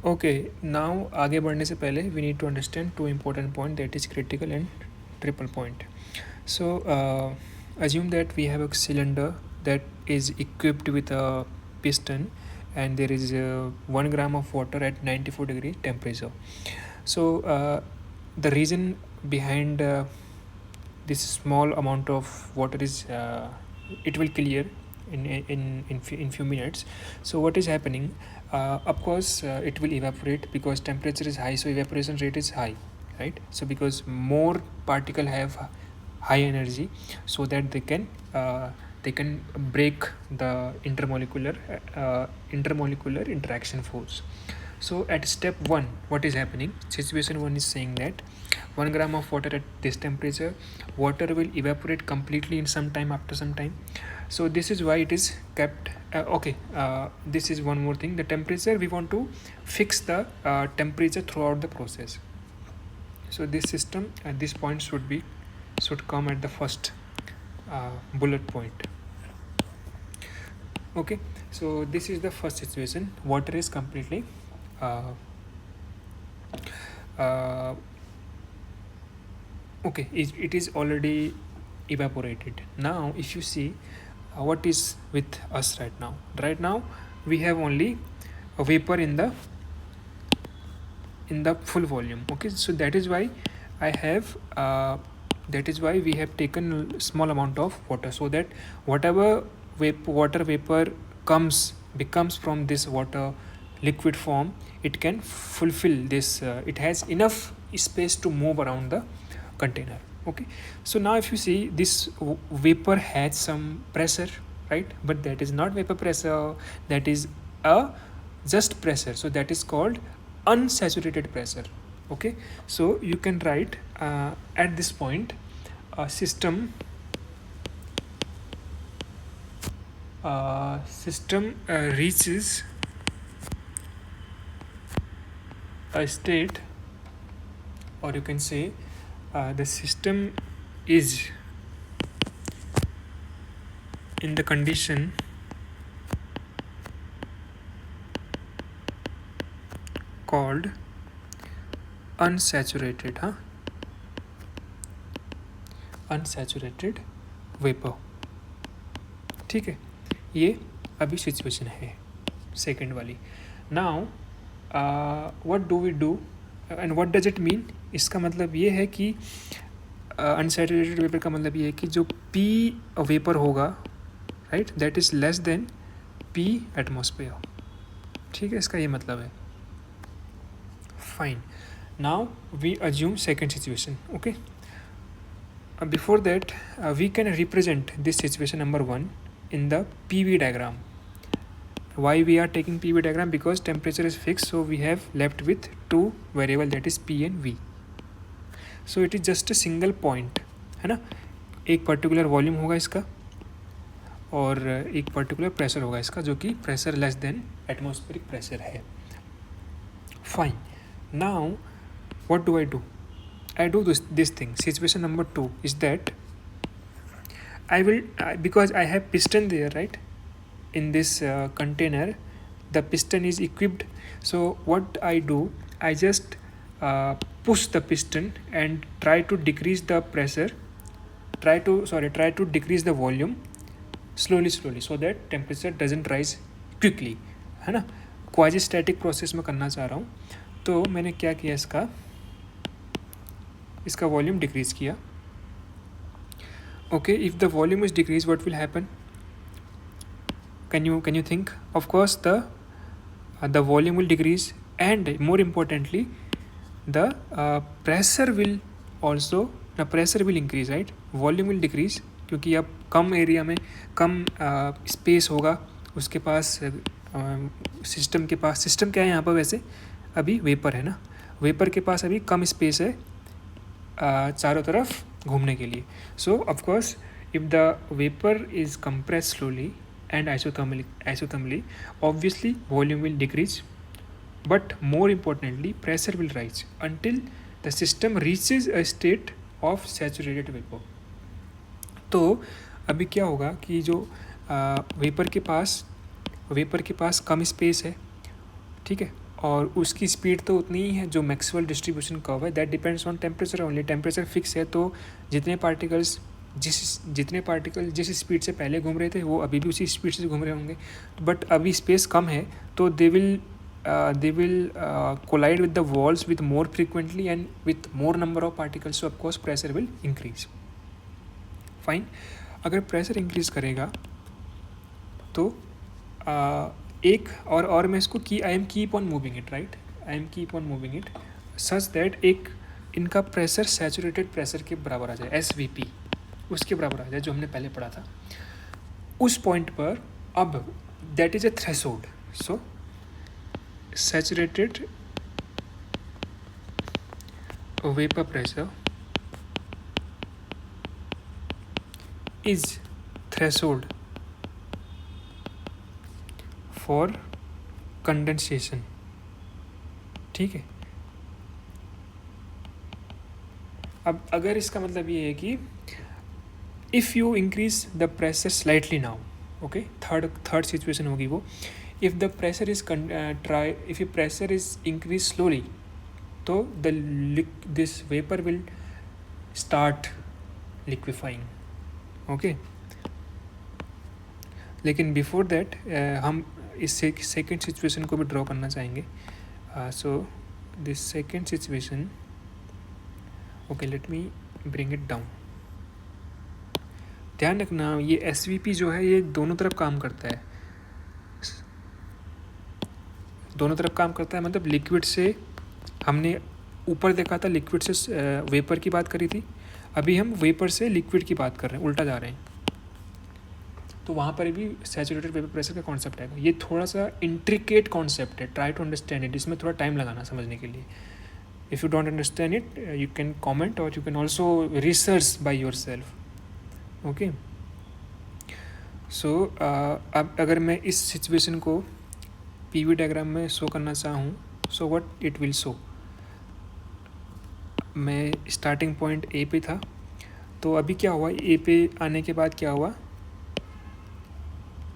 Okay, now आगे बढ़ने से पहले we need to understand two important point that is critical and triple point. So assume that we have a cylinder that is equipped with a piston and there is 1 gram of water at 94-degree temperature. So the reason behind this small amount of water is it will clear in few minutes. So what is happening? Of course it will evaporate because temperature is high, so evaporation rate is high, right? So because more particle have high energy, so that they can break the intermolecular interaction force. So at step 1, what is happening? Situation 1 is saying that 1 gram of water at this temperature, water will evaporate completely in some time, after some time. So this is why it is kept. This is one more thing. The temperature, we want to fix the temperature throughout the process. So this system at this point should come at the first bullet point. Okay, so this is the first situation. Water is completely okay, it is already evaporated. Now if you see what is with us right now we have only a vapor in the full volume. Okay, so that is why we have taken a small amount of water, so that whatever water vapor becomes from this water liquid form, it can fulfill this, it has enough space to move around the container. Okay, so now if you see this vapor has some pressure, right? But that is not vapor pressure, that is a just pressure, so that is called unsaturated pressure. Okay, so you can write at this point system reaches a state, or you can say the system is in the condition called unsaturated unsaturated vapor. ठीक है, ये अभी situation है second वाली. Now what do we do and what does it mean? इसका मतलब ये है कि अनसैचुरेटेड वेपर का मतलब ये है कि जो पी वेपर होगा, right, that is less than P atmosphere. ठीक है, इसका ये मतलब है. Fine, now we assume second situation. Okay, before that we can represent this situation number 1 in the PV diagram. Why we are taking PV diagram? Because temperature is fixed, so we have left with two variable, that is P and V. So it is just a single point, है ना. एक particular volume होगा इसका और एक particular pressure होगा इसका, जो कि pressure less than atmospheric pressure है. Fine, now what do I do? I do this thing. Situation number 2 is that I will because I have piston there, right, in this container. The piston is equipped, so what I do, I just push the piston and try to decrease the pressure, try to decrease the volume slowly, so that temperature doesn't rise quickly, है ना. Quasi static process में करना चाह रहा हूँ. तो मैंने क्या किया, इसका वॉल्यूम डिक्रीज किया. Okay, if the volume is decrease, what will happen? Can you think? Of course the volume will decrease and more importantly the pressure will increase, right. Volume will decrease क्योंकि अब कम area में कम space होगा उसके पास. System क्या है यहाँ पर? वैसे अभी वेपर है ना, वेपर के पास अभी कम स्पेस है चारों तरफ घूमने के लिए. So of course if the vapour is compress slowly and isothermally, obviously volume will decrease, but more importantly pressure will rise until the system reaches a state of saturated vapour. तो अभी क्या होगा कि जो वेपर के पास कम स्पेस है, ठीक है, और उसकी स्पीड तो उतनी ही है जो मैक्सवेल डिस्ट्रीब्यूशन कर्व है, that depends on temperature only. Temperature fix है, तो जितने पार्टिकल्स जिस स्पीड से पहले घूम रहे थे वो अभी भी उसी स्पीड से घूम रहे होंगे, बट अभी स्पेस कम है तो they will collide with the walls with more frequently and with more number of particles, so of course pressure will increase. Fine, अगर प्रेशर इंक्रीज करेगा तो एक और मैं इसको I am keep on moving it, right, I am keep on moving it such that एक इनका pressure saturated pressure के बराबर आ जाए, SVP उसके बराबर आ जाए जो हमने पहले पढ़ा था। उस पॉइंट पर अब that is a threshold, so saturated vapour pressure is threshold for condensation. ठीक है, अब अगर इसका मतलब ये है कि if you increase the pressure slightly now, okay, third situation होगी वो, if the pressure is if you pressure is increase slowly तो this vapour will start liquefying, okay. लेकिन बिफोर दैट हम इस सेकेंड सिचुएशन को भी ड्रॉ करना चाहेंगे। So this second situation, okay, let me bring it down. ध्यान रखना ये SVP जो है ये दोनों तरफ काम करता है, दोनों तरफ काम करता है, मतलब लिक्विड से हमने ऊपर देखा था, लिक्विड से वेपर की बात करी थी, अभी हम वेपर से लिक्विड की बात कर रहे हैं, उल्टा जा रहे हैं। तो वहाँ पर भी सैचुरेटेड वेपर प्रेशर का कॉन्सेप्ट आएगा। ये थोड़ा सा इंट्रिकेट कॉन्सेप्ट है, ट्राई टू अंडरस्टैंड इट, इसमें थोड़ा टाइम लगाना समझने के लिए। If you don't understand it you can comment और you can also research by yourself, okay. So अब अगर मैं इस सिचुएशन को PV डायग्राम में शो करना चाहूँ, so what it will show, मैं स्टार्टिंग पॉइंट A पे था, तो अभी क्या हुआ, A पे आने के बाद क्या हुआ,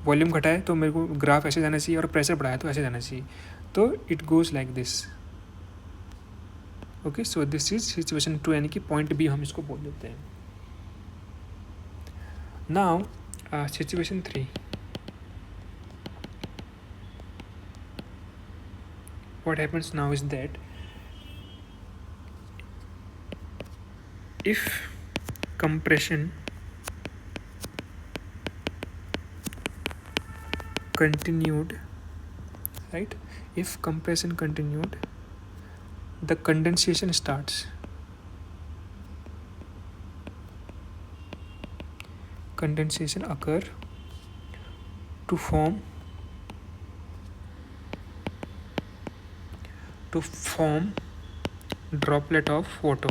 वॉल्यूम घटा है तो मेरे को ग्राफ ऐसे जाना चाहिए, और प्रेशर बढ़ाया तो ऐसे जाना चाहिए, तो it goes like this, okay. So this is situation 2, यानी कि पॉइंट B हम इसको बोल देते हैं। Now situation 3, what happens now is that if compression continued, right, if compression continued, the condensation starts. Condensation occur to form droplet of water,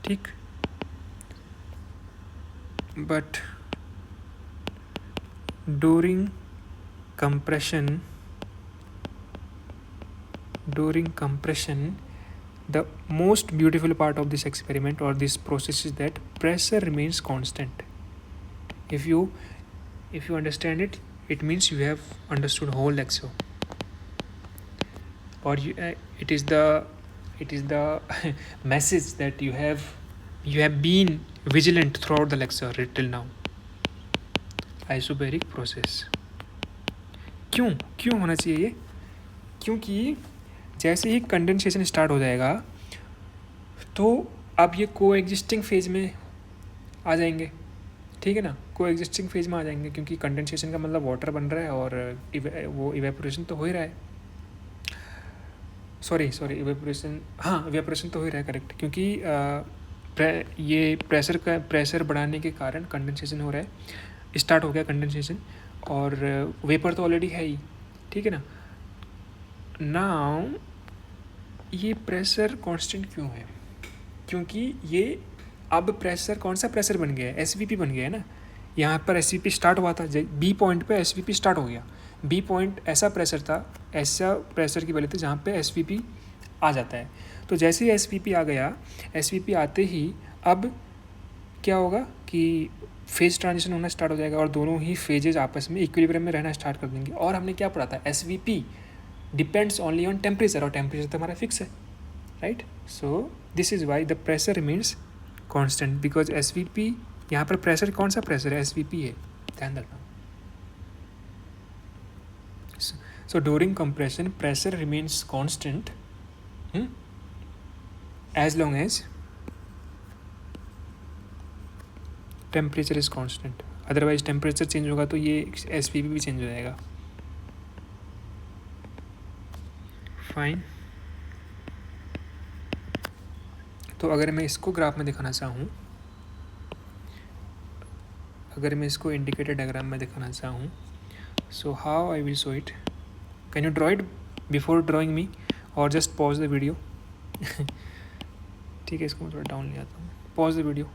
ठीक। but during compression the most beautiful part of this experiment or this process is that pressure remains constant. If you understand it, it means you have understood whole lecture, or it is the message that you have been vigilant throughout the lecture till now. Isobaric process क्यों होना चाहिए ये, क्योंकि जैसे ही condensation start हो जाएगा तो अब ये कोएग्जिस्टिंग फेज में आ जाएंगे, ठीक है ना, कोएग्जिस्टिंग फेज में आ जाएंगे, क्योंकि कंडेंसेशन का मतलब वाटर बन रहा है और वो इवेपोरेशन तो हो ही रहा है, सॉरी इवेपोरेशन, हाँ इवेपोरेशन तो हो ही रहा है, करेक्ट, क्योंकि ये प्रेशर बढ़ाने के कारण कंडेंसेशन हो रहा है, स्टार्ट हो गया कंडेंसेशन, और वेपर तो ऑलरेडी है ही, ठीक है ना। नाउ ये प्रेशर कांस्टेंट क्यों है, क्योंकि ये अब प्रेशर कौन सा प्रेशर बन गया है, SVP बन गया है ना। यहाँ पर SVP स्टार्ट हुआ था, B पॉइंट पे SVP स्टार्ट हो गया, B पॉइंट ऐसा प्रेशर की वैल्यू थी जहाँ पे SVP आ जाता है। तो जैसे ही SVP आ गया, SVP आते ही अब क्या होगा कि फेज ट्रांजिशन होना स्टार्ट हो जाएगा और दोनों ही फेजेज आपस में इक्विलिब्रियम में रहना स्टार्ट कर देंगे। और हमने क्या पढ़ा था, SVP depends only on temperature, और टेम्परेचर तो हमारा फिक्स है, right. So this is why the pressure remains constant, because S V P, यहाँ पर प्रेशर कौन सा प्रेशर है, एस वी पी है, ध्यान रखना. So during compression pressure remains constant as long as temperature is constant. Otherwise temperature change होगा तो ये एस वी पी भी चेंज हो जाएगा. फाइन. तो अगर मैं इसको ग्राफ में दिखाना चाहूँ, अगर मैं इसको इंडिकेटर डायग्राम में दिखाना चाहूँ, so how I will show it. Can you draw it before drawing me, और जस्ट पॉज द वीडियो. ठीक है, इसको मैं थोड़ा डाउन ले आता हूँ. Pause the video.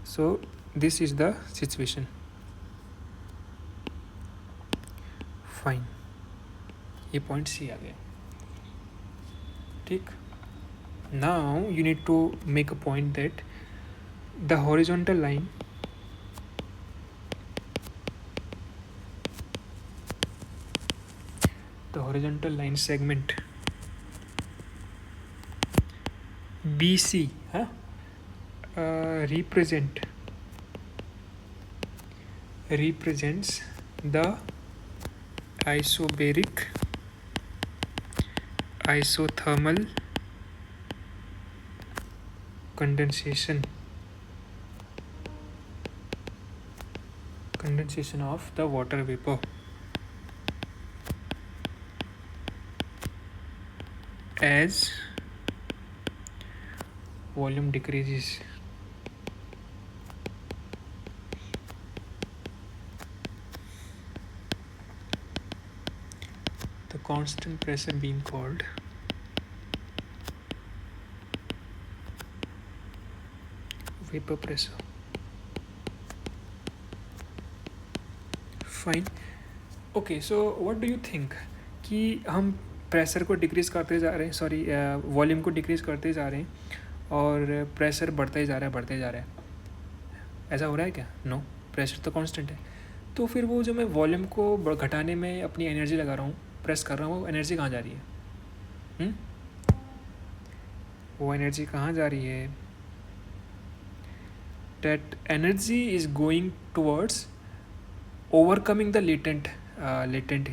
So this is the situation. Fine, ये पॉइंट सी आ गया. ठीक. Now you need to make a point that the horizontal line segment BC represents the isothermal condensation of the water vapor as volume decreases. The constant pressure being called vapor pressure. Fine. Okay, so what do you think कि हम pressure को decrease करते जा रहे हैं, sorry volume को decrease करते जा रहे हैं और प्रेशर बढ़ता ही जा रहा है. ऐसा हो रहा है क्या? नो, प्रेशर तो कांस्टेंट है. तो फिर वो जो मैं वॉल्यूम को घटाने में अपनी एनर्जी लगा रहा हूँ, प्रेस कर रहा हूँ, वो एनर्जी कहाँ जा रही है? वो एनर्जी कहाँ जा रही है? That energy is going towards overcoming the latent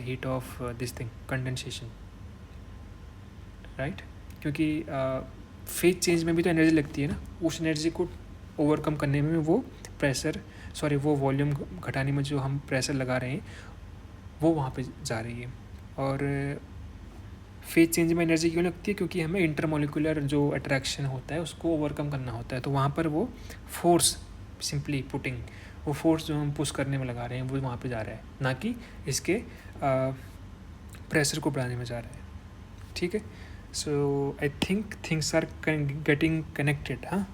heat of this thing, condensation, right? क्योंकि फेज चेंज में भी तो एनर्जी लगती है ना, उस एनर्जी को ओवरकम करने में वो वो वॉल्यूम घटाने में जो हम प्रेशर लगा रहे हैं वो वहाँ पे जा रही है. और फेज चेंज में एनर्जी क्यों लगती है? क्योंकि हमें इंटरमोलिकुलर जो अट्रैक्शन होता है उसको ओवरकम करना होता है. तो वहाँ पर वो फोर्स, सिंपली पुटिंग, वो फोर्स जो हम पुश करने में लगा रहे हैं वो वहाँ पे जा रहा है, ना कि इसके प्रेशर को बढ़ाने में जा रहा है. ठीक है. So I think things are getting connected. हाँ.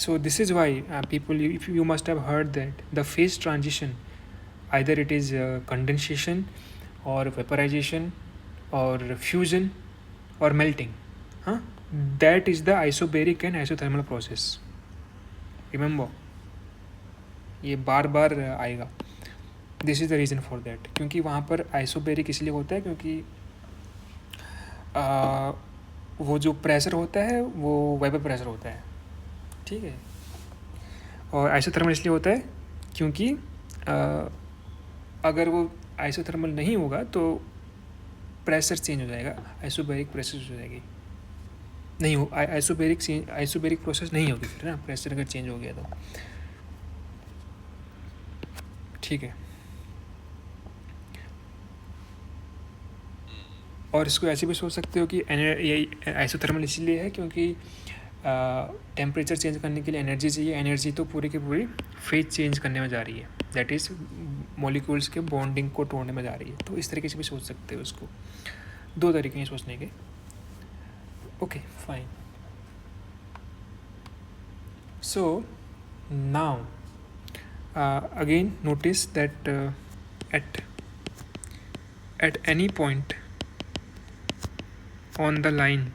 So this is why people, if you must have heard that the phase transition, either it is condensation or vaporization or fusion or melting, that is the isobaric and isothermal process. Remember, ये बार बार आएगा. This is the reason for that. क्योंकि वहाँ पर isobaric इसलिए होता है क्योंकि वो जो प्रेशर होता है वो वेपर प्रेशर होता है. ठीक है. और आइसोथर्मल इसलिए होता है क्योंकि अगर वो आइसोथर्मल नहीं होगा तो प्रेशर चेंज हो जाएगा, आइसोबेरिक प्रेशर हो जाएगी. नहीं हो आइसोबेरिक प्रोसेस नहीं होगी फिर ना, प्रेशर अगर चेंज हो गया तो. ठीक है. और इसको ऐसे भी सोच सकते हो कि ये आइसोथर्मल इसलिए है क्योंकि टेम्परेचर चेंज करने के लिए एनर्जी चाहिए. एनर्जी तो पूरी की पूरी फेज चेंज करने में जा रही है, दैट इज़ मॉलिक्यूल्स के बॉन्डिंग को तोड़ने में जा रही है. तो इस तरीके से भी सोच सकते हो इसको. दो तरीके हैं सोचने के. Okay, fine. So now again notice that at any point on the line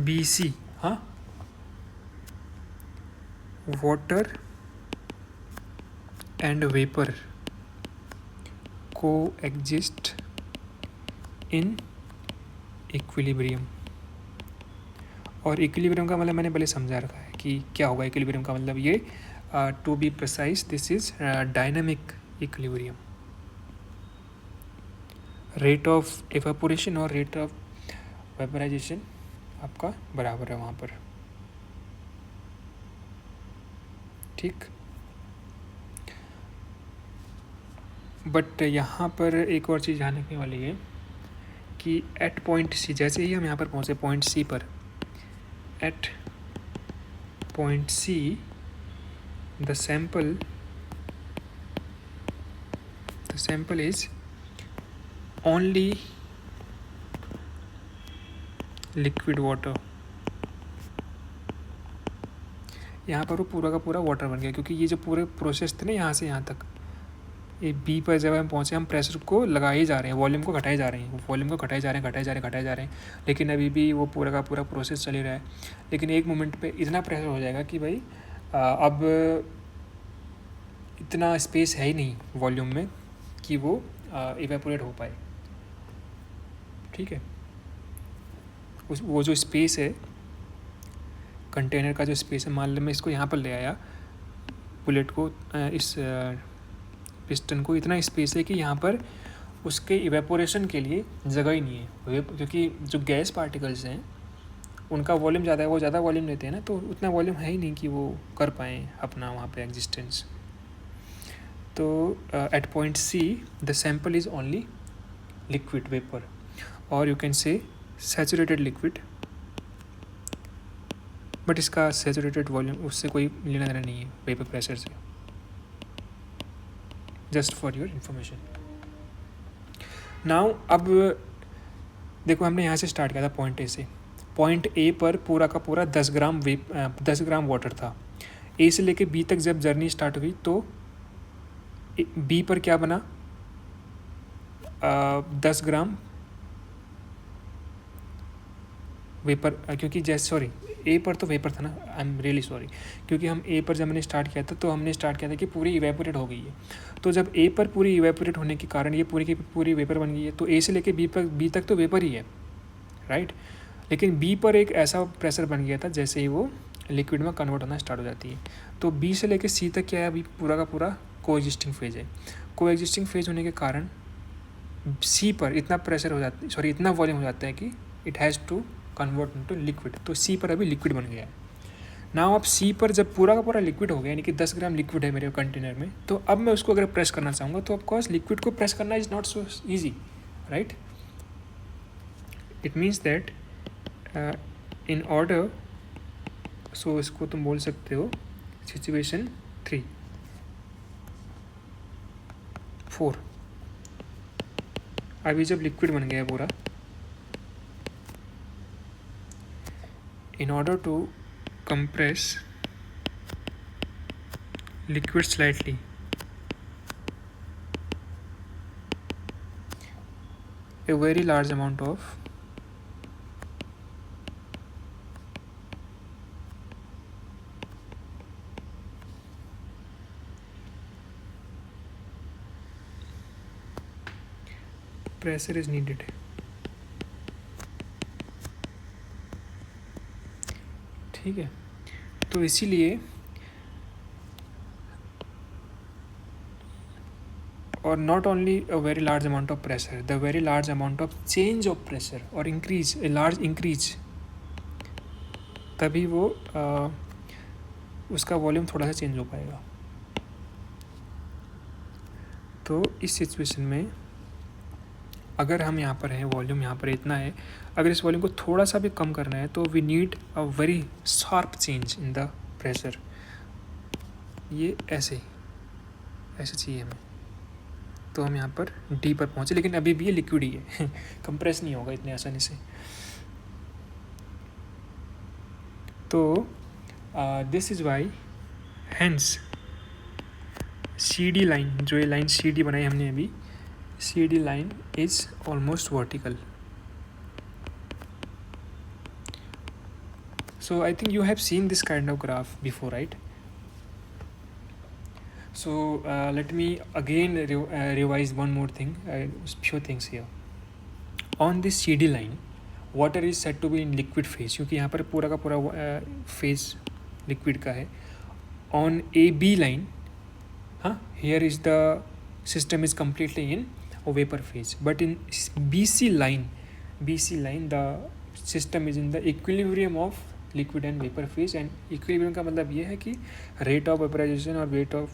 BC, water and vapour को एग्जिस्ट इन इक्विलिब्रियम। और इक्विलिब्रियम का मतलब मैंने पहले समझा रखा है कि क्या होगा इक्विलिब्रियम का मतलब। ये to be precise this is dynamic equilibrium. Rate of evaporation और रेट ऑफ वेपराइजेशन आपका बराबर है वहाँ पर, ठीक। बट यहाँ पर एक और चीज़ ध्यान रखने वाली है कि एट पॉइंट सी, जैसे ही हम यहाँ पर पहुँचे पॉइंट सी पर, at point C the sample is only liquid water. यहाँ पर वो पूरा का पूरा वाटर बन गया, क्योंकि ये जो पूरे प्रोसेस थे ना यहाँ से यहाँ तक, ये बी पर जब हम पहुँचे हम प्रेशर को लगा ही जा रहे हैं, वॉल्यूम को घटाए जा रहे हैं, वॉल्यूम को घटाए जा रहे हैं, लेकिन अभी भी वो पूरा का पूरा प्रोसेस चल ही रहा है। लेकिन एक मोमेंट पे इतना प्रेशर हो जाएगा कि भाई अब इतना स्पेस है ही नहीं वॉल्यूम में कि वो इवेपोरेट हो पाए, ठीक है। वो जो स्पेस है कंटेनर का, जो स्पेस है, मान लो मैं इसको यहाँ पर ले आया बुलेट को, इस पिस्टन को, इतना स्पेस है कि यहाँ पर उसके इवेपोरेशन के लिए जगह ही नहीं है, क्योंकि जो गैस पार्टिकल्स हैं उनका वॉल्यूम ज़्यादा है, वो ज़्यादा वॉल्यूम लेते हैं ना, तो उतना वॉल्यूम है ही नहीं कि वो कर पाएँ अपना वहाँ पे एग्जिस्टेंस। तो at point C the sample is only liquid vapour, और you can say saturated liquid, but इसका सैचुरेटेड वॉल्यूम उससे कोई लेना देना नहीं है वेपर प्रेशर से, just for your information. Now अब देखो हमने यहाँ से स्टार्ट किया था पॉइंट ए से। पॉइंट ए पर पूरा का पूरा 10 ग्राम वाटर था। ए से लेके बी तक जब जर्नी स्टार्ट हुई तो बी पर क्या बना, 10 ग्राम वेपर, क्योंकि जैसे सॉरी ए पर तो वेपर था ना, आई एम रियली सॉरी, क्योंकि हम ए पर जब मैंने स्टार्ट किया था तो हमने स्टार्ट किया था कि पूरी इवेपोरेट हो गई है। तो जब ए पर पूरी इवेपोरेट होने के कारण ये पूरी की पूरी वेपर बन गई है, तो ए से लेके बी तक तो वेपर ही है, राइट। लेकिन बी पर एक ऐसा प्रेशर बन गया था जैसे ही वो लिक्विड में कन्वर्ट होना स्टार्ट हो जाती है। तो बी से लेके सी तक क्या है, अभी पूरा का पूरा को एग्जिस्टिंग फेज है। को एग्जिस्टिंग फेज होने के कारण सी पर इतना प्रेशर हो जाता है, सॉरी इतना वॉल्यूम हो जाता है कि it has to convert into liquid. तो सी पर अभी लिक्विड बन गया है। नाउ अब सी पर जब पूरा का पूरा लिक्विड हो गया, यानी कि 10 ग्राम लिक्विड है मेरे कंटेनर में, तो अब मैं उसको अगर प्रेस करना चाहूँगा तो ऑफकोर्स लिक्विड को प्रेस करना is not so easy, right. It means that in order, so इसको तुम बोल सकते हो सिचुएशन 4। अभी जब लिक्विड बन गया पूरा, in order to compress liquid slightly, a very large amount of pressure is needed। ठीक है, तो इसीलिए और not only a very large amount of pressure, the very large amount of change of pressure और increase, a large increase, तभी वो उसका volume थोड़ा सा चेंज हो पाएगा। तो इस सिचुएशन में अगर हम यहाँ पर हैं, वॉल्यूम यहाँ पर इतना है, अगर इस वॉल्यूम को थोड़ा सा भी कम करना है तो we need a very sharp change in the pressure. ये ऐसे चाहिए हमें, तो हम यहाँ पर डी पर पहुँचे, लेकिन अभी भी ये लिक्विड ही है कंप्रेस नहीं होगा इतने आसानी से। तो this is why hence C D line, जो ये लाइन सी डी बनाई हमने अभी, C D line is almost vertical. So I think you have seen this kind of graph before, right? So let me again revise one more thing, few things here. On this CD line, water is said to be in liquid phase, क्योंकि यहाँ पर पूरा का पूरा phase liquid का है. On AB line, here is the system is completely in vapor phase, but in BC line the system is in the equilibrium of liquid and vapor phase. And equilibrium का मतलब ये है कि rate of vaporization और rate of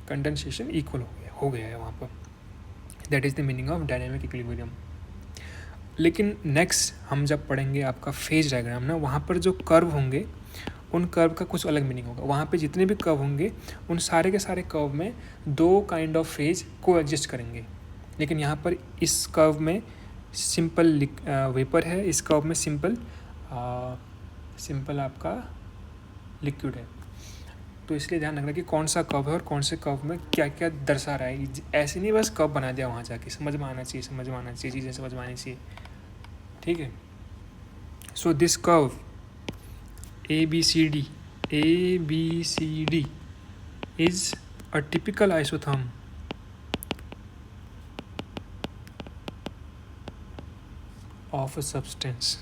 condensation equal हो गया है वहाँ पर. That is the meaning of dynamic equilibrium. लेकिन नेक्स्ट हम जब पढ़ेंगे आपका फेज डायग्राम ना, वहाँ पर जो कर्व होंगे उन कर्व का कुछ अलग मीनिंग होगा. वहाँ पे जितने भी कर्व होंगे उन सारे के सारे कर्व में दो काइंड ऑफ फेज को एडजस्ट करेंगे. लेकिन यहाँ पर इस कर्व में सिंपल वेपर है, इस कर्व में सिंपल आपका लिक्विड है. तो इसलिए ध्यान रखना कि कौन सा कर्व है और कौन से कर्व में क्या क्या दर्शा रहा है. ऐसे नहीं बस कर्व बना दिया वहाँ जाके, समझ में आना चाहिए, चीज़ें समझ में आनी चाहिए. ठीक है. So this curve ABCD is a typical isotherm of a substance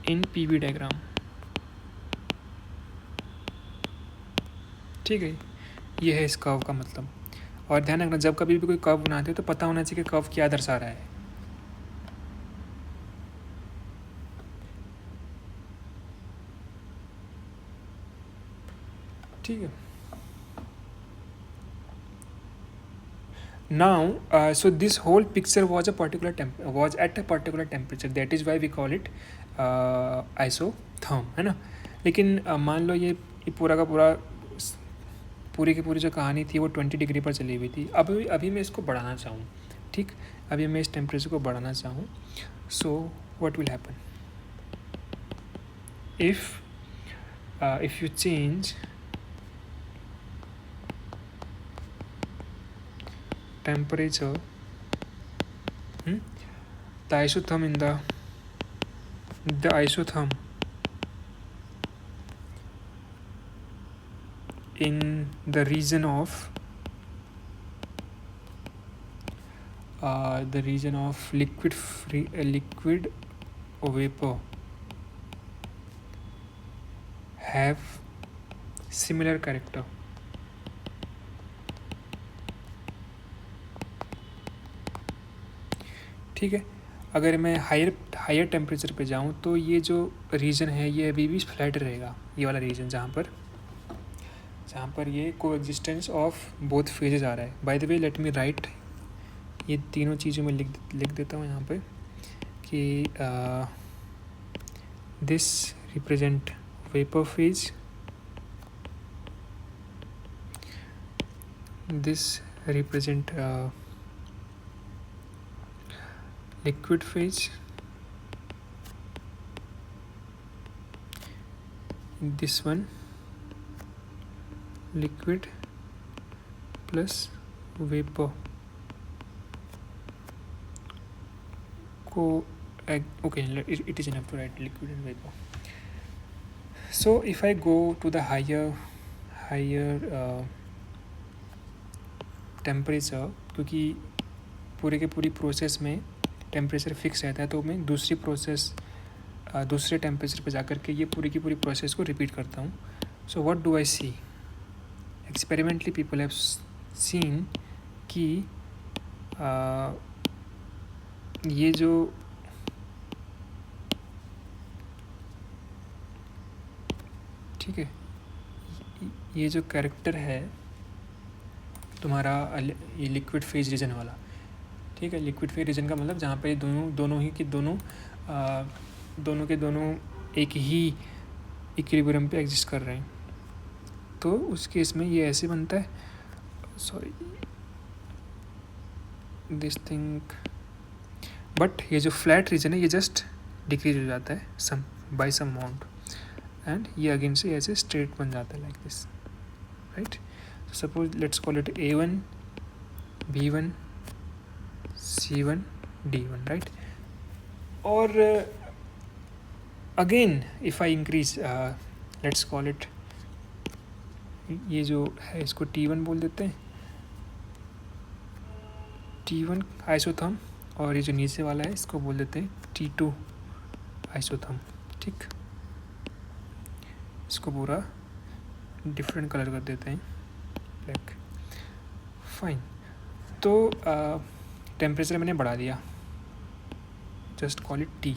in PV diagram. ठीक है, ये है इस कर्व का मतलब. और ध्यान रखना, जब कभी भी कोई कर्व बनाते हो तो पता होना चाहिए कि कर्व क्या दर्शा रहा है. ठीक है. Now so this whole picture was at a particular temperature, that is why we call it isotherm, है ना. लेकिन मान लो ये पूरा का पूरी की पूरी जो कहानी थी वो 20 डिग्री पर चली हुई थी. अभी मैं इसको बढ़ाना चाहूँ. ठीक, अभी मैं इस टेम्परेचर को बढ़ाना चाहूँ. So what will happen if you change temperature, the isotherm in the isotherm in the region of liquid vapor have similar character. ठीक है. अगर मैं हायर टेम्परेचर पे जाऊँ तो ये जो रीजन है ये अभी भी फ्लैट रहेगा. ये वाला रीजन जहाँ पर ये कोएग्जिस्टेंस ऑफ बोथ फेजेस आ रहा है. By the way let me right, ये तीनों चीज़ें मैं लिख देता हूँ यहाँ पे कि this represent vapour phase, this represent liquid phase, this one liquid plus vapor okay, it is enough to write liquid and vapor. So if I go to the higher temperature, क्योंकि पूरे के पूरी प्रोसेस में temperature fix रहता है, तो मैं दूसरे टेम्परेचर पे जाकर के ये पूरी की पूरी प्रोसेस को रिपीट करता हूँ. So what do I see, experimentally people have seen कि ये जो ठीक है, ये जो कैरेक्टर है तुम्हारा ये लिक्विड फेज रीजन वाला. ठीक है, लिक्विड फेज रीजन का मतलब जहाँ पे दोनों के दोनों एक ही इक्विलिब्रियम पे एग्जिस्ट कर रहे हैं. तो उस केस में ये ऐसे बनता है, सॉरी दिस थिंग, बट ये जो फ्लैट रीजन है ये जस्ट डिक्रीज हो जाता है बाय सम अमाउंट, एंड ये अगेन से ऐसे स्ट्रेट बन जाता है like this, right. Suppose let's call it A1 B1 C1 D1, right. Or again if I increase let's call it, ये जो है इसको T1 बोल देते हैं, T1 आइसोथर्म, और ये जो नीचे वाला है इसको बोल देते हैं T2 आइसोथर्म। ठीक, इसको पूरा डिफरेंट कलर कर देते हैं, ब्लैक। फाइन, तो टेम्परेचर मैंने बढ़ा दिया, जस्ट कॉल इट T।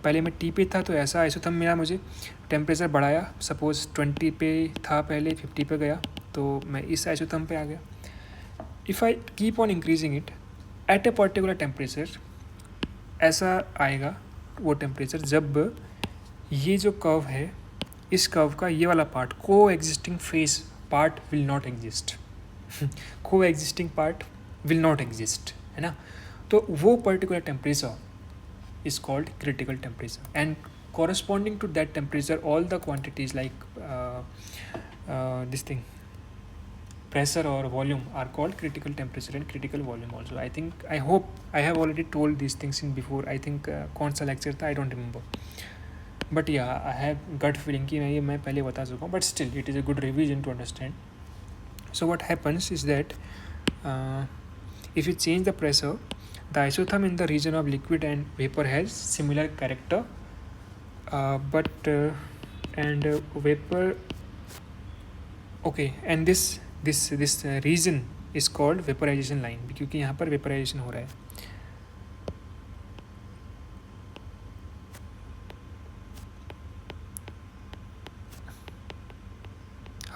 पहले मैं T पे था तो ऐसा आइसोथर्म मिला मुझे, टेम्परेचर बढ़ाया, सपोज 20 पे था पहले, 50 पे गया, तो मैं इस आइसोथर्म पे आ गया। If I keep on increasing it at a particular temperature, ऐसा आएगा वो टेम्परेचर जब ये जो कर्व है, इस कर्व का ये वाला part, coexisting phase part will not exist, coexisting part will not exist, है ना। तो वो particular temperature is called critical temperature, and corresponding to that temperature all the quantities like this thing, pressure or volume, are called critical temperature and critical volume also. I think, I hope I have already told these things in before, I think कौन सा lecture था, I don't remember, but yeah, I have gut feeling कि मैं पहले बता चुका हूँ, but still it is a good revision to understand. So what happens is that if you change the pressure, the isotherm in the region of liquid and vapor has similar character, but and vapor, okay, and this region is called vaporization line, क्योंकि यहाँ पर vaporization हो रहा है।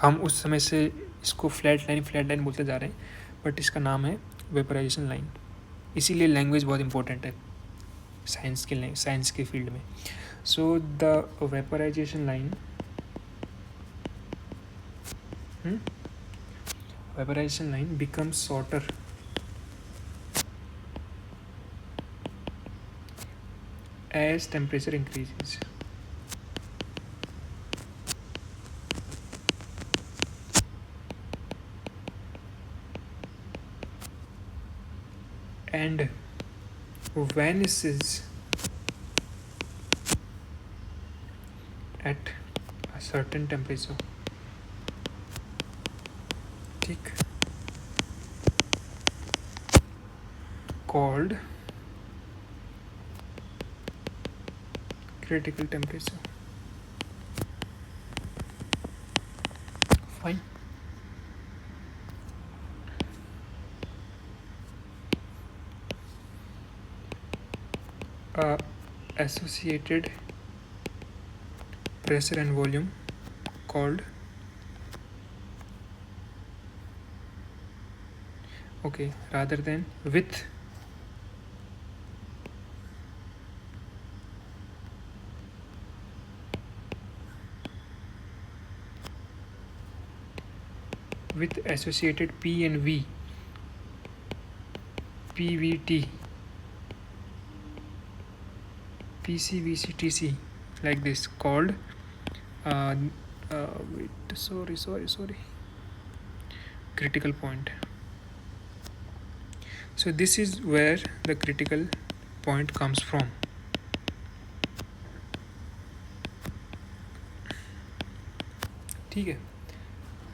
हम उस समय से इसको फ्लैट लाइन बोलते जा रहे हैं, बट इसका नाम है वेपराइजेशन लाइन, इसीलिए लैंग्वेज बहुत इंपॉर्टेंट है साइंस के फील्ड में। So the vaporisation line, vaporisation line becomes shorter as temperature increases, and vanishes at a certain temperature. ठीक, called critical temperature. Fine. Associated pressure and volume called, okay, rather than with associated P and V, PVT, PC, VC, TC, like this, called wait, sorry, critical point. So this is where the critical point comes from. ठीक है,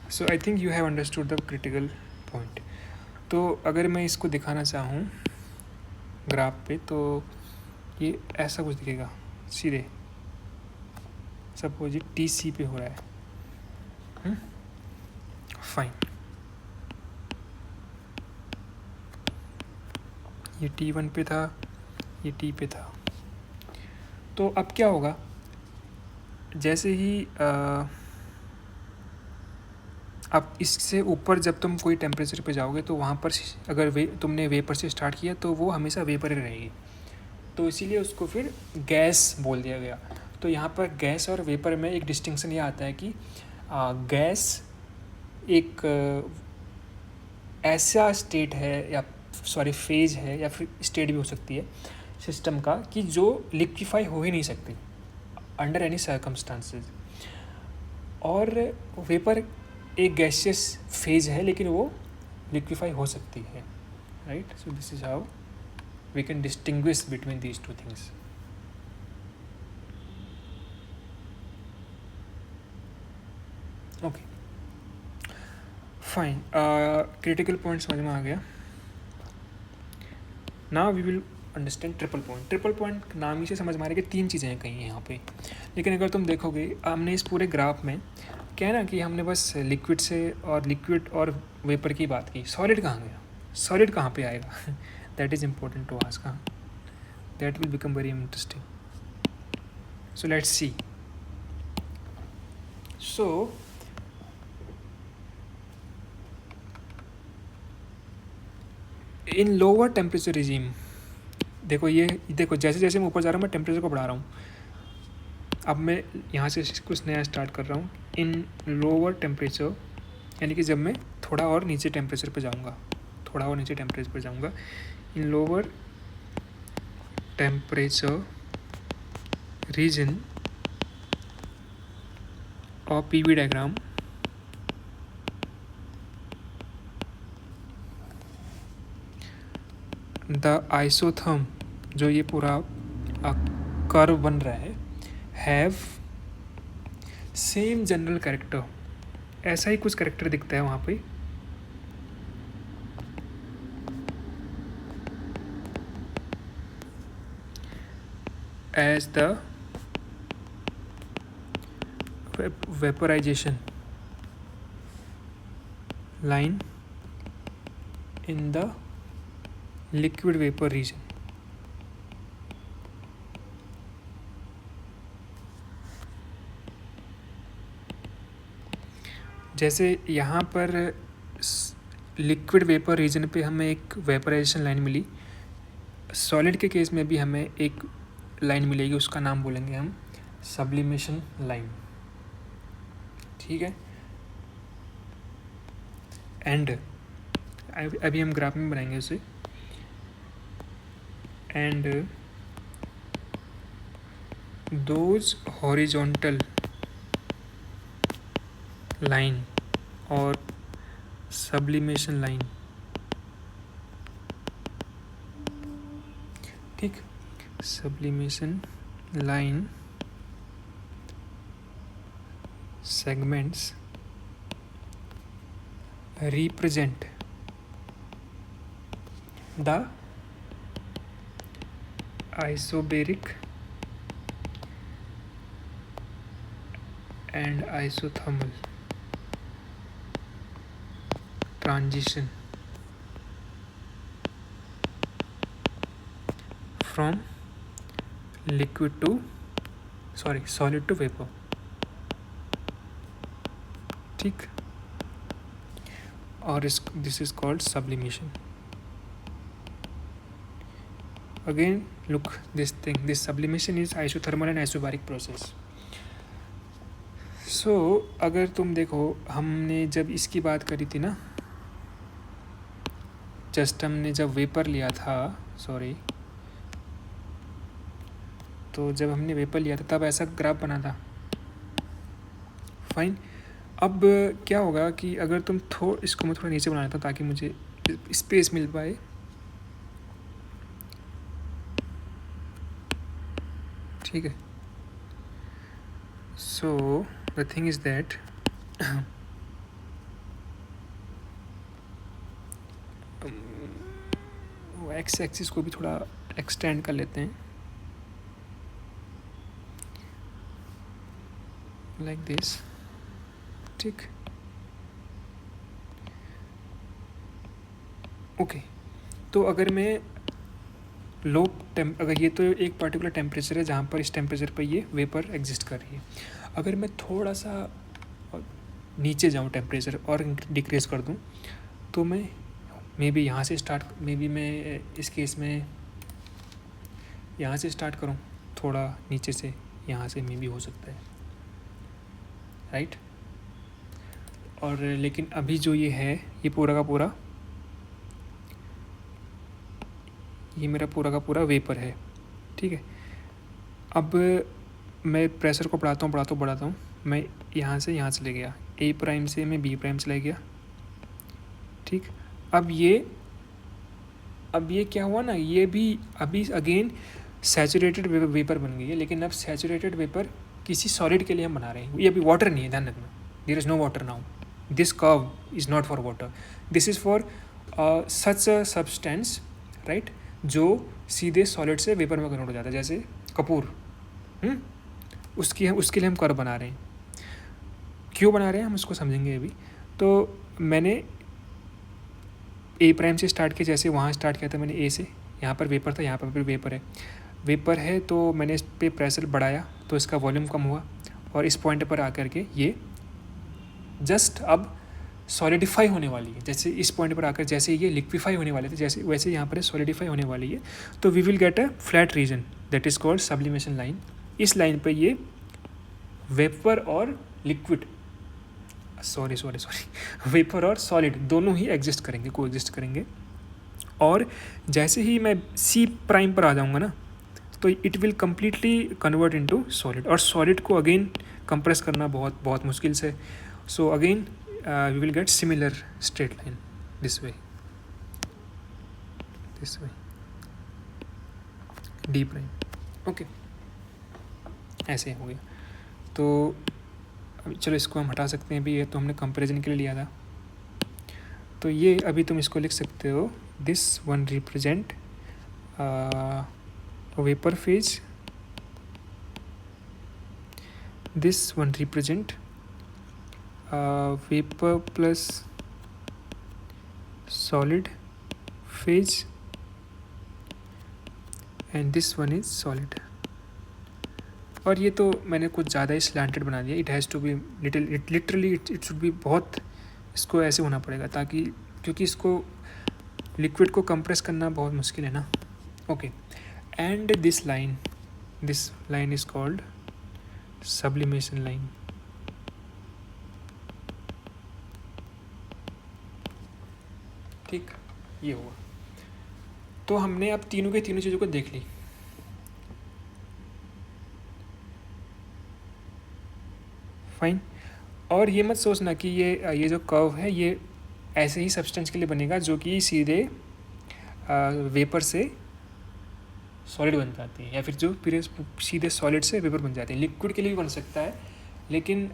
so I think you have understood the critical point. तो अगर मैं इसको दिखाना चाहूँ graph पे, तो ये ऐसा कुछ दिखेगा सीधे, सपोज ये TC पे हो रहा है। फाइन, ये T1 पे था, ये T पे था। तो अब क्या होगा, जैसे ही अब इससे ऊपर जब तुम कोई टेम्परेचर पे जाओगे तो वहाँ पर अगर तुमने वेपर से स्टार्ट किया तो वो हमेशा वेपर ही रहेगी, तो इसीलिए उसको फिर गैस बोल दिया गया। तो यहाँ पर गैस और वेपर में एक डिस्टिंक्शन ये आता है कि गैस एक ऐसा स्टेट है, या सॉरी फेज है, या फिर स्टेट भी हो सकती है सिस्टम का, कि जो लिक्विफाई हो ही नहीं सकती अंडर एनी सर्कमस्टांसेस, और वेपर एक गैसियस फेज है लेकिन वो लिक्विफाई हो सकती है, right. So this is how we can distinguish between these two things. Okay fine, critical point समझ में आ गया. Now we will understand triple point. Triple point नाम ही से समझ में आ रहा है कि 3 चीज़ें हैं कहीं यहाँ पे. लेकिन अगर तुम देखोगे हमने इस पूरे ग्राफ में क्या है ना कि हमने बस लिक्विड से और लिक्विड और वेपर की बात की. सॉलिड कहाँ गया? सॉलिड कहाँ पे आएगा? That is important to ask. That will become very interesting. So let's see. So in lower temperature regime, देखो जैसे जैसे मैं ऊपर जा रहा हूँ मैं टेम्परेचर को बढ़ा रहा हूँ. अब मैं यहाँ से कुछ नया स्टार्ट कर रहा हूँ. इन लोअर टेम्परेचर यानी कि जब मैं थोड़ा और नीचे टेम्परेचर पे जाऊँगा, इन लोअर टेम्परेचर रीजन और पीवी डायग्राम द आइसोथर्म, जो ये पूरा कर्व बन रहा है, हैव सेम जनरल कैरेक्टर. ऐसा ही कुछ कैरेक्टर दिखता है वहाँ पे. As the vaporisation line in the liquid vapour region. जैसे यहाँ पर लिक्विड वेपर रीजन पे हमें एक वेपराइजेशन लाइन मिली, सॉलिड के केस में भी हमें एक लाइन मिलेगी, उसका नाम बोलेंगे हम सब्लिमेशन लाइन. ठीक है. एंड अभी हम ग्राफ में बनाएंगे उसे. एंड दोज हॉरिजॉन्टल लाइन और सब्लिमेशन लाइन, ठीक, sublimation line segments represent the isobaric and isothermal transition from solid to vapor. ठीक. और this is called sublimation. Again look this sublimation is isothermal and isobaric process. So अगर तुम देखो हमने जब इसकी बात करी थी ना, जस्ट हमने जब वेपर लिया था, तो जब हमने वेपर लिया था तब ऐसा ग्राफ बना था. फाइन. अब क्या होगा कि अगर तुम इसको मैं थोड़ा नीचे बना लेता हूँ ताकि मुझे स्पेस मिल पाए. ठीक है. So the thing is that x axis को भी थोड़ा एक्सटेंड कर लेते हैं लाइक दिस. ठीक. ओके. तो अगर मैं अगर ये तो एक पर्टिकुलर टेम्परेचर है जहाँ पर इस टेम्परेचर पर ये वेपर एग्जिस्ट कर रही है. अगर मैं थोड़ा सा नीचे जाऊँ टेम्परेचर और डिक्रीज कर दूँ तो मैं मे बी यहाँ से मैं इस केस में यहाँ से स्टार्ट करूँ, थोड़ा नीचे से, यहाँ से मे बी हो सकता है. राइट. और लेकिन अभी जो ये है ये पूरा का पूरा, ये मेरा पूरा का पूरा वेपर है. ठीक है. अब मैं प्रेशर को बढ़ाता हूँ. मैं यहाँ से चले गया, ए प्राइम से मैं बी प्राइम चला गया. ठीक. अब ये क्या हुआ ना, ये भी अभी अगेन सैचुरेटेड वेपर बन गई है. लेकिन अब सैचुरेटेड वेपर किसी सॉलिड के लिए हम बना रहे हैं. ये अभी वाटर नहीं है, ध्यान रखना. There is no water now, this curve is not for water, this is for such a substance, right, जो सीधे सॉलिड से वेपर में कन्वर्ट हो जाता है, जैसे कपूर। उसके लिए हम कर्व बना रहे हैं। क्यों बना रहे हैं हम उसको समझेंगे अभी। तो मैंने ए प्राइम से स्टार्ट किया, जैसे वहाँ स्टार्ट किया था मैंने ए से, यहाँ पर वेपर था, यहाँ पर भी वेपर है, तो मैंने इस पर प्रेशर बढ़ाया तो इसका वॉल्यूम कम हुआ, और इस पॉइंट पर आकर के ये जस्ट अब सॉलिडिफाई होने वाली है। जैसे इस पॉइंट पर आकर जैसे ये लिक्विफाई होने वाले थे, जैसे वैसे यहाँ पर सॉलिडिफाई होने वाली है। तो we will get a flat region that is called sublimation line. इस लाइन पर ये वेपर और लिक्विड सॉरी वेपर और सॉलिड दोनों ही एग्जिस्ट करेंगे, को एग्जिस्ट करेंगे। और जैसे ही मैं सी प्राइम पर आ जाऊँगा ना, तो it will completely convert into solid, और सॉलिड को अगेन कंप्रेस करना बहुत बहुत मुश्किल से। So again we will get similar straight line this way D prime. Okay, ऐसे हो गया। तो अभी चलो इसको हम हटा सकते हैं, अभी ये तो हमने कंपैरिजन के लिए लिया था। तो ये अभी तुम इसको लिख सकते हो, this one represent vapour phase, this one represent vapour plus solid phase, and this one is solid. और ये तो मैंने कुछ ज़्यादा ही स्लैंटेड बना दिया, it has to be literally it should be बहुत, इसको ऐसे होना पड़ेगा ताकि, क्योंकि इसको लिक्विड को कंप्रेस करना बहुत मुश्किल है ना। Okay, and this line is called sublimation line. ठीक, ये हुआ। तो हमने अब तीनों के तीनों चीज़ों को देख ली। फाइन। और ये मत सोचना कि ये जो कर्व है ये ऐसे ही सब्सटेंस के लिए बनेगा जो कि सीधे वेपर से सॉलिड बन जाती है, या फिर जो सीधे सॉलिड से वेपर बन जाते हैं। लिक्विड के लिए भी बन सकता है, लेकिन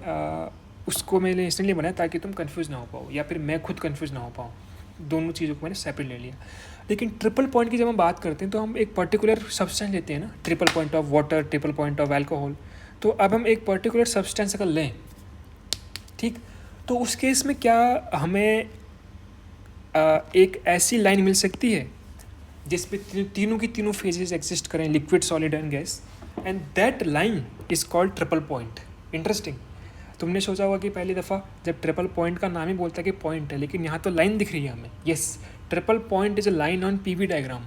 उसको मैंने इसलिए बनाया ताकि तुम कंफ्यूज ना हो पाओ, या फिर मैं खुद कंफ्यूज ना हो पाऊँ। दोनों चीज़ों को मैंने सेपरेट ले लिया। लेकिन ट्रिपल पॉइंट की जब हम बात करते हैं तो हम एक पर्टिकुलर सब्सटेंस लेते हैं ना, triple point of water, triple point of alcohol. तो अब हम एक पर्टिकुलर सब्सटेंस अगर लें, ठीक, तो उस केस में क्या हमें एक ऐसी लाइन मिल सकती है जिस पे तीनों की तीनों फेजेस एग्जिस्ट करें, liquid, solid and gas, and that line is called triple point. Interesting. तुमने सोचा होगा कि पहली दफ़ा जब ट्रिपल पॉइंट का नाम ही बोलता है कि पॉइंट है, लेकिन यहाँ तो लाइन दिख रही है हमें। Yes, triple point is a line on PV diagram.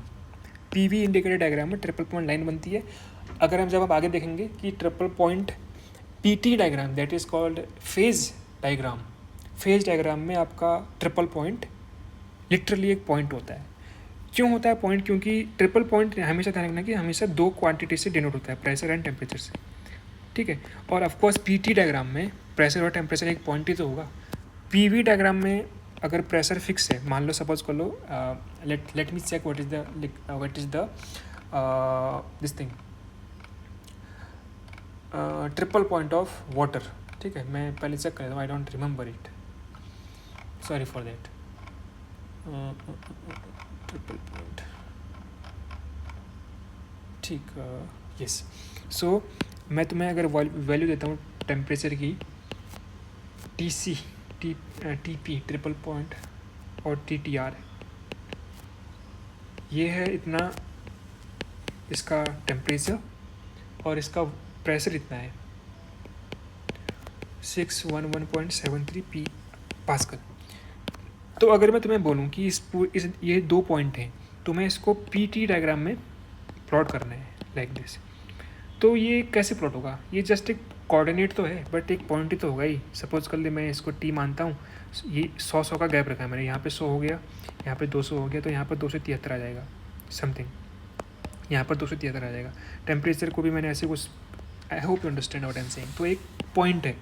PV indicator diagram में ट्रिपल पॉइंट लाइन बनती है। अगर हम जब आप आगे देखेंगे कि triple point PT diagram, that is called phase diagram. Phase diagram में आपका ट्रिपल पॉइंट लिटरली एक पॉइंट होता है। क्यों होता है पॉइंट? क्योंकि ट्रिपल पॉइंट हमेशा ध्यान रखना कि हमेशा दो क्वांटिटी से डिनोट होता है, प्रेशर एंड टेम्परेचर से, ठीक है। और ऑफकोर्स पीटी डायग्राम में प्रेशर और टेम्परेचर एक पॉइंट ही तो होगा। पीवी डायग्राम में अगर प्रेशर फिक्स है, मान लो सपोज कर लो, let me check what is the this thing, triple point of water, ठीक है। मैं पहले चेक कर देता हूँ, I don't remember it, sorry for that. Triple point, ठीक, यस। सो मैं तुम्हें अगर वैल्यू देता हूँ टेम्परेचर की, टीपी ट्रिपल पॉइंट और टीटीआर, ये है इतना इसका टेम्परेचर और इसका प्रेशर इतना है 611.73 पी पास्कल। तो अगर मैं तुम्हें बोलूँ कि ये दो पॉइंट हैं, तो मैं इसको पीटी डायग्राम में प्लॉट करना है लाइक दिस। तो ये कैसे प्लॉट होगा? ये जस्ट एक कोऑर्डिनेट तो है, बट एक पॉइंट ही तो होगा ही। सपोज कर ले मैं इसको टी मानता हूँ, ये 100 का गैप रखा है मैंने, यहाँ पे 100 हो गया, यहाँ पे 200 हो गया, तो यहाँ पर 273 आ जाएगा समथिंग, यहाँ पर 273 आ जाएगा। टेम्परेचर को भी मैंने ऐसे कुछ, I hope you understand what I am saying. तो एक पॉइंट है,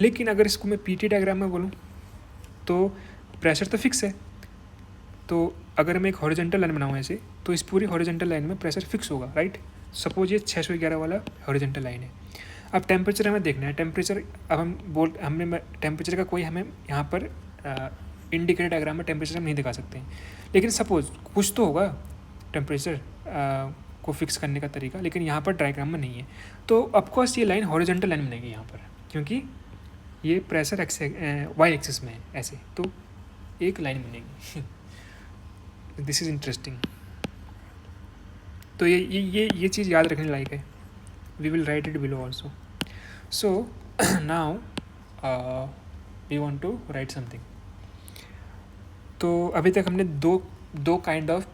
लेकिन अगर इसको मैं पीटी डायग्राम में बोलूँ तो प्रेशर तो फिक्स है। तो अगर मैं एक हॉरिजॉन्टल लाइन बनाऊँ ऐसे, तो इस पूरी हॉरिजॉन्टल लाइन में प्रेशर फिक्स होगा, राइट। सपोज ये 611 वाला हॉरिजॉन्टल लाइन है। अब टेम्परेचर हमें देखना है, टेम्परेचर अब हमने टेम्परेचर का कोई हमें यहाँ पर इंडिकेटर डायग्राम में टेम्परेचर हम नहीं दिखा सकते हैं, लेकिन सपोज कुछ तो होगा टेम्परेचर को फिक्स करने का तरीका, लेकिन यहाँ पर डायग्राम में नहीं है। तो ऑफकोर्स ये लाइन हॉरिजॉन्टल लाइन बनेगी यहाँ पर, क्योंकि ये प्रेशर वाई एक्सिस में है ऐसे, तो एक लाइन बनेगी। This is interesting. तो ये चीज़ याद रखने लायक है। We will write it below also. So now we want to write something. तो अभी तक हमने दो काइंड ऑफ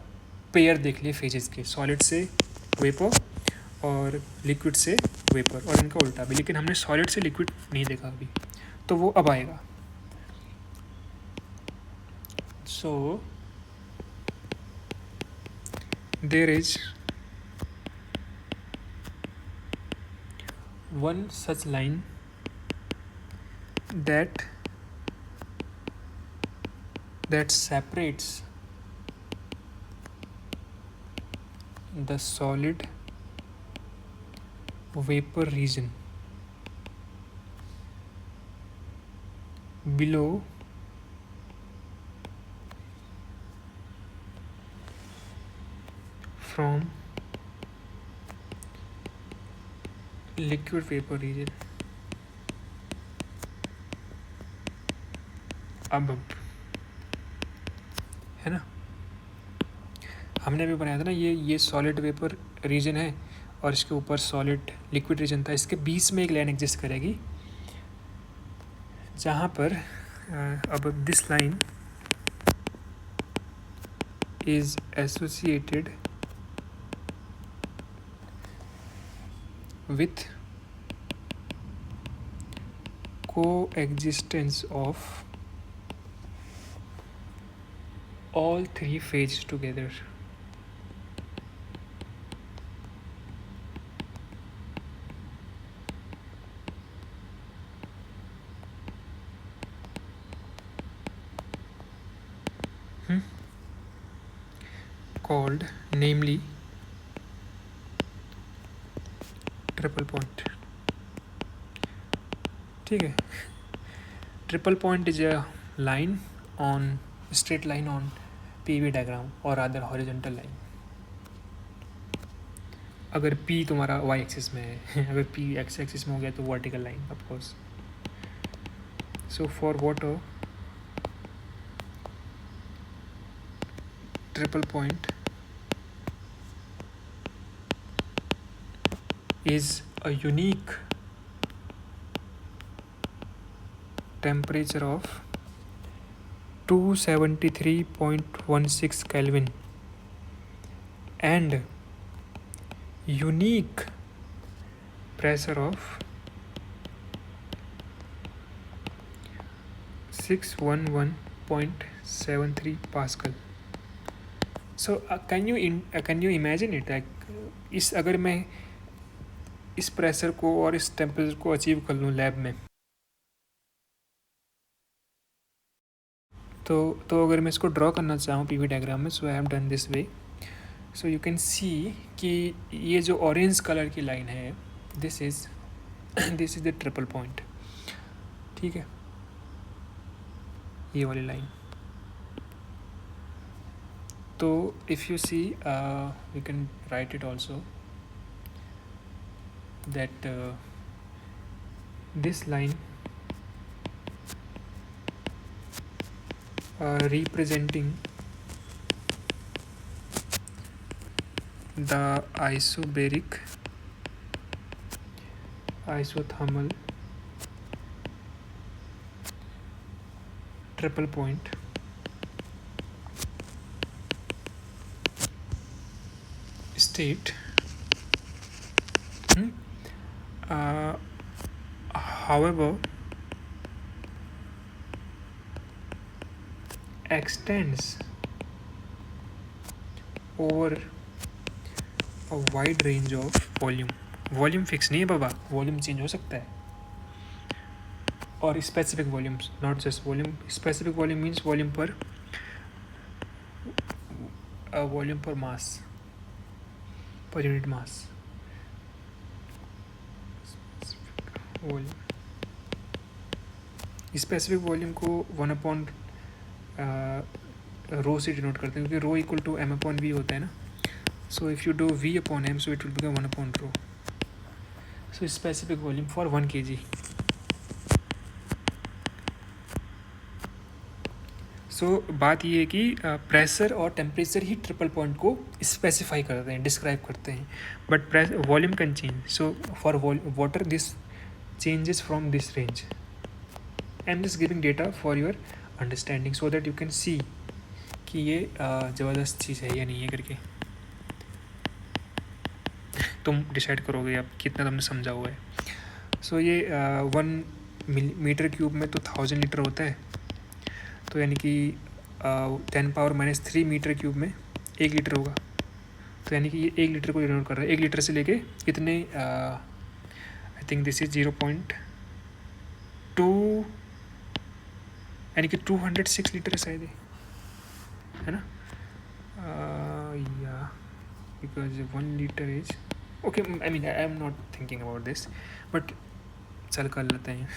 पेयर देख लिए फेजेस के, सॉलिड से वेपर और लिक्विड से वेपर, और इनका उल्टा भी, लेकिन हमने सॉलिड से लिक्विड नहीं देखा अभी, तो वो अब आएगा। So there is one such line that separates the solid vapor region below from liquid vapor region। अब है ना, हमने अभी बनाया था ना, ये सॉलिड वेपर रीजन है और इसके ऊपर सॉलिड लिक्विड रीजन था। इसके बीच में एक लाइन एग्जिस्ट करेगी जहाँ पर अब this line is associated with coexistence of all three phases together। called namely triple point. ठीक है, triple point is a line on straight line on PV diagram और अदर हॉरिजॉन्टल लाइन। अगर P तुम्हारा Y axis में है, अगर P x axis में हो गया तो vertical line of course. So for water triple point is a unique temperature of 273.16 Kelvin and unique pressure of 611.73 Pascal। So can you imagine it, like इस अगर मैं इस प्रेशर को और इस टेम्परेचर को अचीव कर लूँ लैब में, तो अगर मैं इसको ड्रॉ करना चाहूँ पीवी डायग्राम में, so I have done this way. So you can see कि ये जो ऑरेंज कलर की लाइन है, this is the triple point. ठीक है, ये वाली लाइन। तो if you see we can write it also that this line representing the isobaric isothermal triple point state। However, extends over a wide range of volume। Volume fix नहीं है बाबा, volume change हो सकता है। और specific volumes, not just volume. Specific volume means volume per mass, per unit mass. Volume, specific volume को 1 upon rho से denote करते हैं, क्योंकि rho equal to m upon v होता है ना. So if you do v upon m, so it will become 1 upon rho. So specific volume for 1 kg. सो बात ये है कि प्रेशर और टेम्परेचर ही ट्रिपल पॉइंट को स्पेसिफाई करते हैं, डिस्क्राइब करते हैं, but volume can change. So for water this changes from this range. I'm just giving data for your understanding so that you can see कि ये ज़बरदस्त चीज़ है या नहीं है करके. तुम डिसाइड करोगे आप कितना तुमने समझा हुआ है. सो ये 1 मीटर क्यूब में तो 1000 लीटर होता है, तो यानी कि 10⁻³ मीटर क्यूब में 1 लीटर होगा. तो यानी कि ये 1 लीटर को डिनोट कर रहा है. 1 लीटर से लेके कितने, आई थिंक दिस इज 0.2, यानी कि 206 लीटर शायद है ना. या because 1 litre is okay. I mean I am not thinking about this, but चल कर लेते हैं.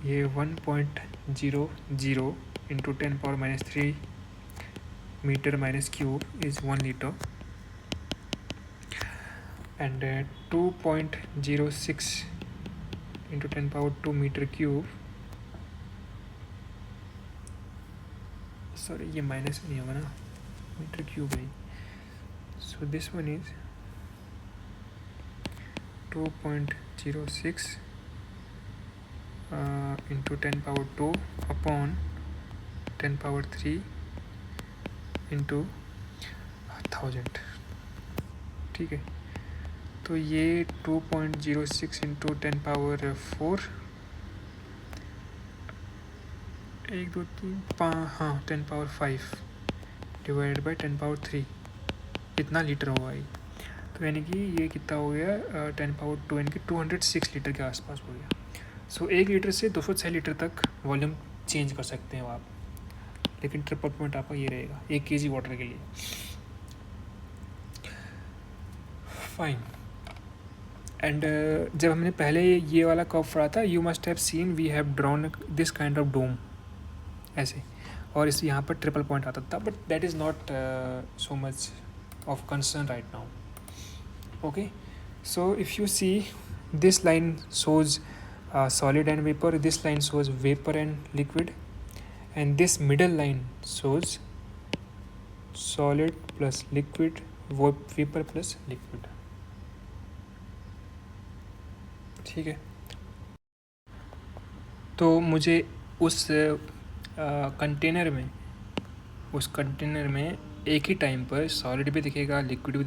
ये 1.00 into 10⁻³ metre minus cube is 1 litre, and 2.06 into 10⁻² metre cube, sorry ये माइनस नहीं होगा ना, मीटर क्यूब है. So this one is 2.06 into 10⁻² upon 10⁻³ into 1000. ठीक है, तो ये 2.06 इंटू 10⁻⁴, 1 2 3 5, हाँ 10⁻⁵ डिवाइडेड बाई 10⁻³ इतना लीटर होगा ये. तो यानी कि ये कितना हो गया 10⁻², यानी कि 206 लीटर के आसपास हो गया. सो 1 लीटर से 206 लीटर तक वॉल्यूम चेंज कर सकते हो आप, लेकिन ट्रिपल पॉइंट आपका ये रहेगा 1 kg वाटर के लिए. फाइन. एंड जब हमने पहले ये वाला कर्व पढ़ा था, you must have seen we have drawn this kind of dome ऐसे, और इस यहाँ पर ट्रिपल पॉइंट आता था, but that is not so much of concern right now. Okay, so if you see this line shows solid and vapor, this line shows vapor and liquid, and this middle line shows solid plus liquid, vapor plus liquid. ठीक है, तो मुझे उस container में एक ही time पर solid भी दिखेगा, लिक्विड भी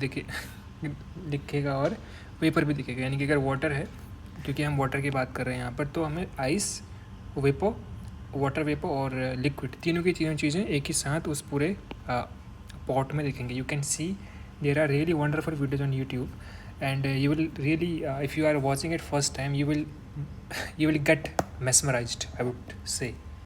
दिखेगा और वेपर भी दिखेगा. यानी कि अगर वाटर है, क्योंकि हम वाटर की बात कर रहे हैं यहाँ पर, तो हमें आइस, वेपर, वाटर वेपर और लिक्विड, तीनों की चीज़ें एक ही साथ उस पूरे पॉट में दिखेंगे. You can see there are really wonderful videos on YouTube, and you will really if you are watching it first time, you will get mesmerized, I would say.